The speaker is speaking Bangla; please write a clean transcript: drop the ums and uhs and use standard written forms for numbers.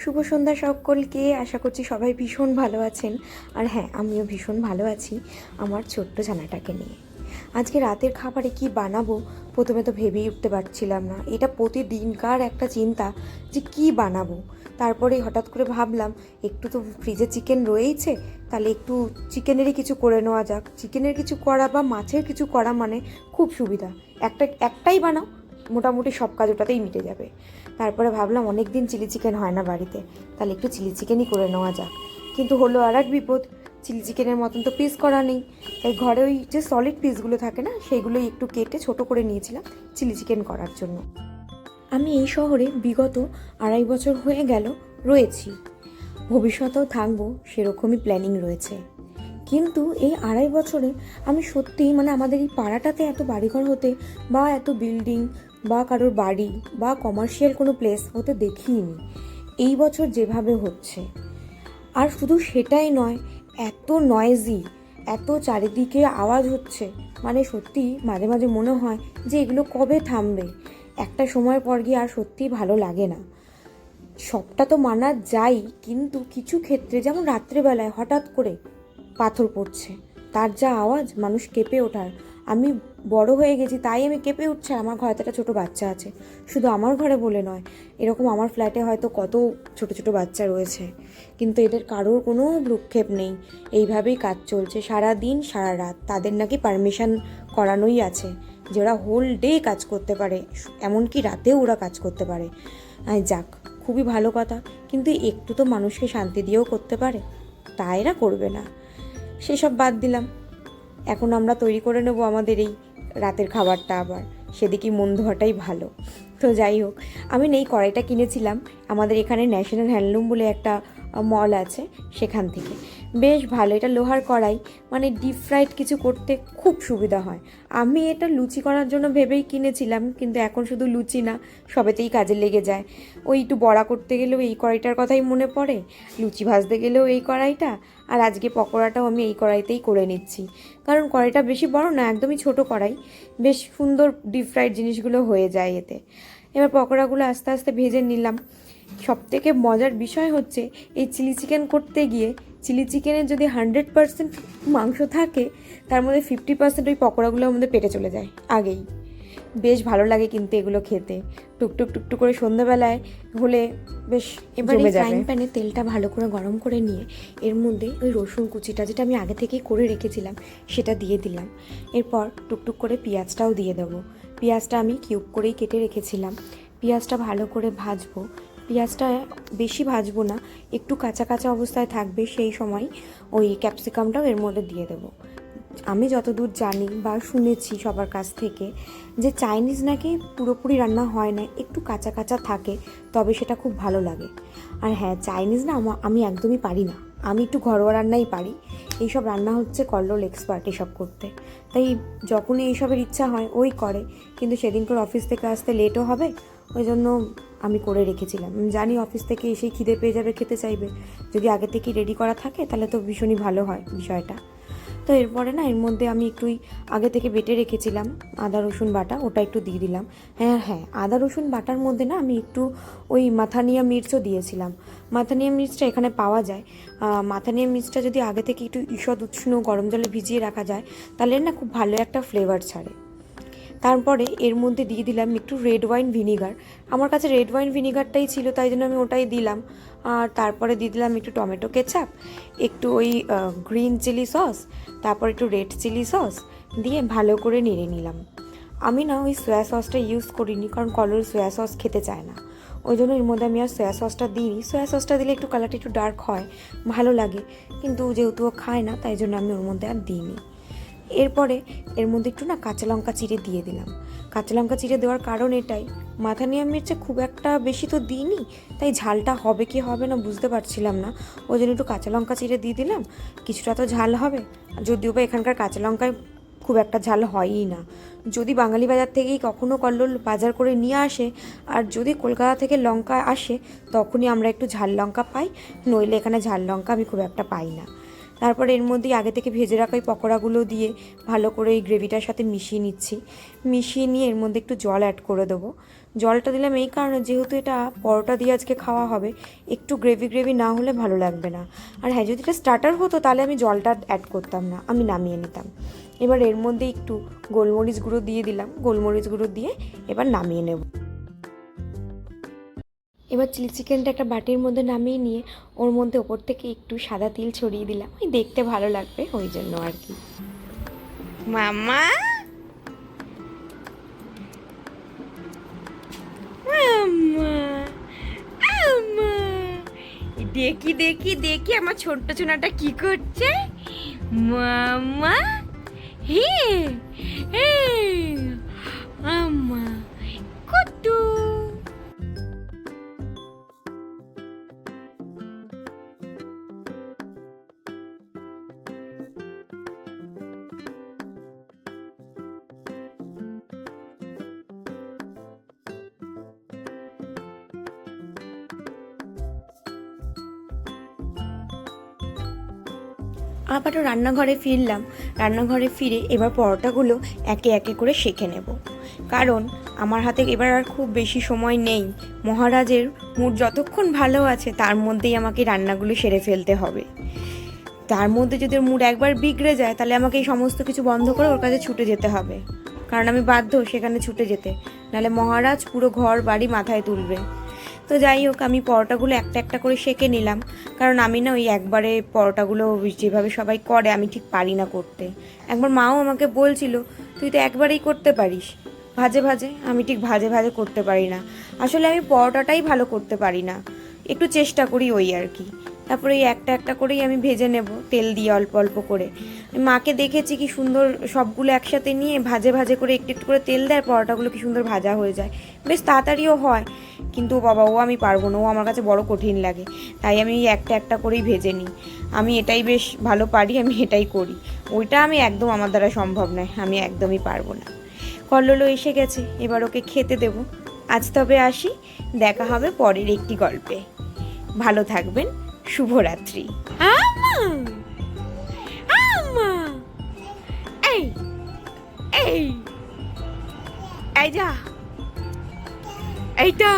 শুভ সন্ধ্যা সকলকে। আশা করছি সবাই ভীষণ ভালো আছেন। আর হ্যাঁ, আমিও ভীষণ ভালো আছি আমার ছোট্ট ছানাটাকে নিয়ে। আজকে রাতের খাবারে কি বানাবো প্রথমে তো ভেবেই উঠতে পারছিলাম না। এটা প্রতিদিনকার একটা চিন্তা যে কি বানাবো। তারপরে হঠাৎ করে ভাবলাম একটু তো ফ্রিজে চিকেন রয়েইছে, তাহলে একটু চিকেনেরই কিছু করে নেওয়া যাক। চিকেনের কিছু করা বা মাছের কিছু করা মানে খুব সুবিধা। একটাই বানাও, মোটামুটি সব কাজ ওটাতেই মিটে যাবে। তারপরে ভাবলাম অনেক দিন চিলি চিকেন হয় না বাড়িতে, তাহলে একটু চিলি চিকেনই করে নেওয়া যাক। কিন্তু হলো আর এক বিপদ, চিলি চিকেনের মতন তো পিস করা নেই। তাই ঘরে ওই যে সলিড পিসগুলো থাকে না, সেইগুলোই একটু কেটে ছোট করে নিয়েছিলাম চিলি চিকেন করার জন্য। আমি এই শহরে বিগত 2.5 বছর হয়ে গেল রয়েছি, ভবিষ্যতেও থাকবো সেরকমই প্ল্যানিং রয়েছে। কিন্তু এই 2.5 বছরে আমি সত্যিই আমাদের এই পাড়াটাতে এত বাড়িঘর হতে বা এত বিল্ডিং বা কারোর বাড়ি বা কমার্শিয়াল কোনো প্লেস হতে দেখিনি এই বছর যেভাবে হচ্ছে। আর শুধু সেটাই নয়, এত নয়েজি, এত চারিদিকে আওয়াজ হচ্ছে, সত্যি মাঝে মাঝে মনে হয় যে এগুলো কবে থামবে। একটা সময় পর গিয়ে আর সত্যিই ভালো লাগে না। সবটা তো মানা যায়, কিন্তু কিছু ক্ষেত্রে যেমন রাত্রেবেলায় হঠাৎ করে পাথর পড়ছে, তার যা আওয়াজ, মানুষ কেঁপে ওঠার। আমি বড় হয়ে গেছি তাই আমি কেঁপে উঠছে, আমার ঘরে একটা ছোটো বাচ্চা আছে। শুধু আমার ঘরে বলে নয়, এরকম আমার ফ্ল্যাটে হয়তো কত ছোট ছোট বাচ্চা রয়েছে, কিন্তু এদের কারোর কোনো ভ্রুক্ষেপ নেই। এইভাবেই কাজ চলছে সারা দিন সারা রাত। তাদের নাকি পারমিশন করানোই আছে যে ওরা হোল ডে কাজ করতে পারে, এমনকি রাতেও ওরা কাজ করতে পারে। যাক, খুবই ভালো কথা, কিন্তু একটু তো মানুষকে শান্তি দিয়েও করতে পারে, তা এরা করবে না। সেসব বাদ দিলাম, এখন আমরা তৈরি করে নেব আমাদের এই রাতের খাবারটা। আবার সেদিকেই মন ধোয়াটাই ভালো। তো যাই হোক, আমি এই কড়াইটা কিনেছিলাম আমাদের এখানে ন্যাশনাল হ্যান্ডলুম বলে একটা মল আছে, সেখান থেকে। বেশ ভালো, এটা লোহার কড়াই, ডিপ ফ্রাইড কিছু করতে খুব সুবিধা হয়। আমি এটা লুচি করার জন্য ভেবেই কিনেছিলাম, কিন্তু এখন শুধু লুচি না, সবেতেই কাজে লেগে যায়। ওই একটু বড়া করতে গেলেও এই কড়াইটার কথাই মনে পড়ে, লুচি ভাজতে গেলেও এই কড়াইটা, আর আজকে পকোড়াটাও আমি এই কড়াইতেই করে নিচ্ছি। কারণ কড়াইটা বেশি বড় না, একদমই ছোট কড়াই, বেশ সুন্দর ডিপ ফ্রাইড জিনিসগুলো হয়ে যায় এতে। এবার পকোড়াগুলো আস্তে আস্তে ভেজে নিলাম। সবথেকে মজার বিষয় হচ্ছে, এই চিলি চিকেন করতে গিয়ে চিলি চিকেনের যদি 100% মাংস থাকে, তার মধ্যে 50% ওই পকোড়াগুলো আমাদের পেটে চলে যায় আগেই। বেশ ভালো লাগে কিন্তু এগুলো খেতে, টুকটুক টুকটুক করে সন্ধ্যাবেলায় হলে বেশ। এবার এই ফ্রাইং প্যানে তেলটা ভালো করে গরম করে নিয়ে এর মধ্যে ওই রসুন কুচিটা, যেটা আমি আগে থেকেই করে রেখেছিলাম, সেটা দিয়ে দিলাম। এরপর টুকটুক করে পেঁয়াজটাও দিয়ে দেবো। পেঁয়াজটা আমি কিউব করেই কেটে রেখেছিলাম। পেঁয়াজটা ভালো করে ভাজবো। পেঁয়াজটা বেশি ভাজবো না, একটু কাঁচা কাঁচা অবস্থায় থাকবে, সেই সময় ওই ক্যাপসিকামটাও এর মধ্যে দিয়ে দেবো। আমি যতদূর জানি বা শুনেছি সবার কাছ থেকে, যে চাইনিজ নাকি পুরোপুরি রান্না হয় না, একটু কাঁচা কাঁচা থাকে, তবে সেটা খুব ভালো লাগে। আর হ্যাঁ, চাইনিজ না আমি একদমই পারি না, আমি একটু ঘরোয়া রান্নাই পারি। এইসব রান্না হচ্ছে কল্লোল এক্সপার্ট এসব করতে। তাই যখনই এইসবের ইচ্ছা হয় ওই করে, কিন্তু সেদিনকার অফিস থেকে আসতে লেটও হবে, ওই জন্য আমি করে রেখেছিলাম। জানি অফিস থেকে এসেই খিদে পেয়ে যাবে, খেতে চাইবে, যদি আগে থেকেই রেডি করা থাকে তাহলে তো ভীষণই ভালো হয় বিষয়টা। তো এরপরে এর মধ্যে আমি একটুই আগে থেকে বেটে রেখেছিলাম আদা রসুন বাটা, ওটা একটু দিয়ে দিলাম। হ্যাঁ, আদা রসুন বাটার মধ্যে আমি একটু ওই মাথানিয়া মির্চও দিয়েছিলাম। মাথানিয়া মির্চটা এখানে পাওয়া যায়। মাথানিয়া মির্চটা যদি আগে থেকে একটু ঈষৎ উষ্ণ গরম জলে ভিজিয়ে রাখা যায়, তাহলে খুব ভালো একটা ফ্লেভার ছাড়ে। তারপরে এর মধ্যে দিয়ে দিলাম একটু রেড ওয়াইন ভিনিগার। আমার কাছে রেড ওয়াইন ভিনিগারটাই ছিল, তাই জন্য আমি ওটাই দিলাম। আর তারপরে দিয়ে দিলাম একটু টমেটো কেচাপ, একটু ওই গ্রিন চিলি সস, তারপর একটু রেড চিলি সস দিয়ে ভালো করে নেড়ে নিলাম। আমি ওই সয়া সসটা ইউজ করিনি, কারণ কলর সয়া সস খেতে চায় না, ওই জন্য এর মধ্যে আমি আর সয়া সসটা দিইনি। সয়া সসটা দিলে একটু কালারটা একটু ডার্ক হয়, ভালো লাগে, কিন্তু যেহেতু ও খায় না, তাই জন্য আমি ওর মধ্যে আর দিইনি। এরপরে এর মধ্যে একটু কাঁচা লঙ্কা চিড়ে দিয়ে দিলাম। কাঁচা লঙ্কা চিড়ে দেওয়ার কারণ এটাই, মাথানিয়া মির্চে খুব একটা বেশি তো দিইনি, তাই ঝালটা হবে কি হবে না বুঝতে পারছিলাম না, ওই জন্য একটু কাঁচা লঙ্কা চিড়ে দিয়ে দিলাম। কিছুটা তো ঝাল হবে, যদিও বা এখানকার কাঁচা লঙ্কায় খুব একটা ঝাল হয়ই না। যদি বাঙালি বাজার থেকেই কখনও কল্লোল বাজার করে নিয়ে আসে, আর যদি কলকাতা থেকে লঙ্কা আসে, তখনই আমরা একটু ঝাল লঙ্কা পাই, নইলে এখানে ঝাল লঙ্কা আমি খুব একটা পাই না। তারপর এর মধ্যে আগে থেকে ভেজে রাখা এই পকোড়াগুলো দিয়ে ভালো করে এই গ্রেভিটার সাথে মিশিয়ে নিচ্ছি। মিশিয়ে নিয়ে এর মধ্যে একটু জল অ্যাড করে দেবো। জলটা দিলাম এই কারণে, যেহেতু এটা পরোটা দিয়ে আজকে খাওয়া হবে, একটু গ্রেভি গ্রেভি না হলে ভালো লাগবে না। আর হ্যাঁ, যদি এটা স্টার্টার হতো তাহলে আমি জলটা অ্যাড করতাম না, আমি নামিয়ে নিতাম। এবার এর মধ্যে একটু গোলমরিচ গুঁড়ো দিয়ে দিলাম, গোলমরিচ গুঁড়ো দিয়ে এবার নামিয়ে নেব। এবার চিলি চিকেনটা একটা বাটির মধ্যে নামিয়ে নিয়ে ওর মধ্যে ওপর থেকে একটু সাদা তিল ছড়িয়ে দিলাম, ওই দেখতে ভালো লাগবে ওই জন্য আর কি। মামা, দেখি দেখি দেখি আমার ছোট্ট ছোনাটা কি করছে। মামা, হে হে আম্মা কুটু। আবারও রান্নাঘরে ফিরলাম। রান্নাঘরে ফিরে এবার পরোটাগুলো একে একে করে সেঁকে নেব, কারণ আমার হাতে এবার আর খুব বেশি সময় নেই। মহারাজের মুড যতক্ষণ ভালো আছে তার মধ্যেই আমাকে রান্নাগুলো সেরে ফেলতে হবে। তার মধ্যে যদি ওর মুড একবার বিগড়ে যায় তাহলে আমাকে এই সমস্ত কিছু বন্ধ করে ওর কাছে ছুটে যেতে হবে, কারণ আমি বাধ্য সেখানে ছুটে যেতে, নাহলে মহারাজ পুরো ঘর বাড়ি মাথায় তুলবে। তো যাই হোক, আমি পরোটাগুলো একটা একটা করে সেঁকে নিলাম, কারণ আমি না ওই একবারে পরোটাগুলো যেভাবে সবাই করে আমি ঠিক পারি না করতে। একবার মাও আমাকে বলছিল তুই তো একবারেই করতে পারিস ভাজে ভাজে, আমি ঠিক ভাজে ভাজে করতে পারি না। আসলে আমি পরোটাটাই ভালো করতে পারি না, একটু চেষ্টা করি ওই আর কি। তারপরে এই একটা একটা করেই আমি ভেজে নেব তেল দিয়ে অল্প অল্প করে। মাকে দেখেছি কি সুন্দর সবগুলো একসাথে নিয়ে ভাজে ভাজে করে একটু একটু করে তেল দেয়, পরোটাগুলো কি সুন্দর ভাজা হয়ে যায়, বেশ তাড়াতাড়িও হয়। কিন্তু বাবা, ও আমি পারবো না, ও আমার কাছে বড় কঠিন লাগে, তাই আমি একটা একটা করেই ভেজে নিই। আমি এটাই বেশ ভালো পারি, আমি এটাই করি। ওইটা আমি একদম, আমার দ্বারা সম্ভব নয়, আমি একদমই পারবো না। কল্লোলো এসে গেছে, এবার ওকে খেতে দেব। আজ তবে আসি, দেখা হবে পরের একটি গল্পে। ভালো থাকবেন, শুভরাত্রি। এই এই এই যা, এইটা